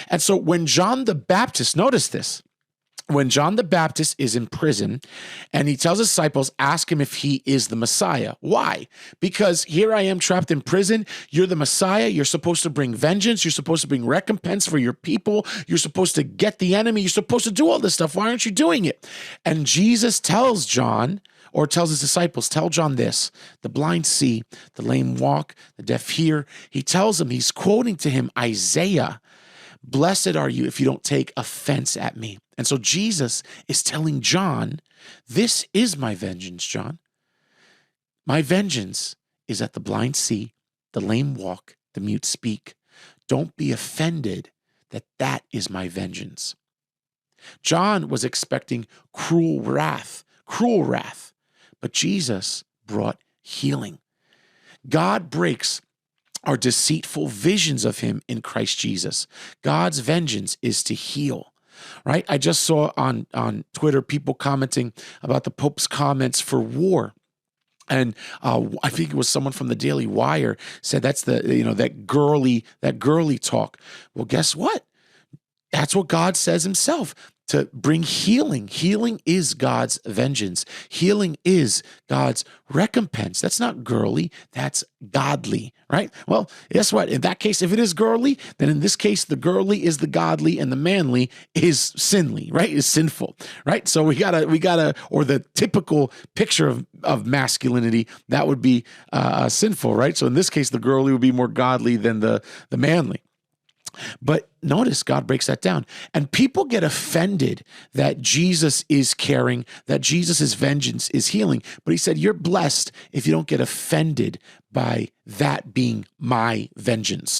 And so when John the Baptist, notice this, when John the Baptist is in prison and he tells his disciples, ask him if he is the Messiah. Why? Because here I am trapped in prison. You're the Messiah. You're supposed to bring vengeance. You're supposed to bring recompense for your people. You're supposed to get the enemy. You're supposed to do all this stuff. Why aren't you doing it? And Jesus tells John, or tells his disciples, tell John this: the blind see, the lame walk, the deaf hear. He tells him, he's quoting to him Isaiah, blessed are you if you don't take offense at me. And so Jesus is telling John, this is my vengeance, John. My vengeance is that the blind see, the lame walk, the mute speak. Don't be offended that that is my vengeance. John was expecting cruel wrath, but Jesus brought healing. God breaks our deceitful visions of him in Christ Jesus. God's vengeance is to heal, right? I just saw on Twitter people commenting about the Pope's comments for war. And I think it was someone from the Daily Wire said that's that girly talk. Well, guess what? That's what God says himself, to bring healing. Healing is God's vengeance. Healing is God's recompense. That's not girly, that's godly, right? Well, guess what? In that case, if it is girly, then in this case, the girly is the godly and the manly is sinly, right? Is sinful, right? So we gotta, or the typical picture of masculinity, that would be sinful, right? So in this case, the girly would be more godly than the manly. But notice God breaks that down. And people get offended that Jesus is caring, that Jesus' vengeance is healing. But he said, you're blessed if you don't get offended by that being my vengeance.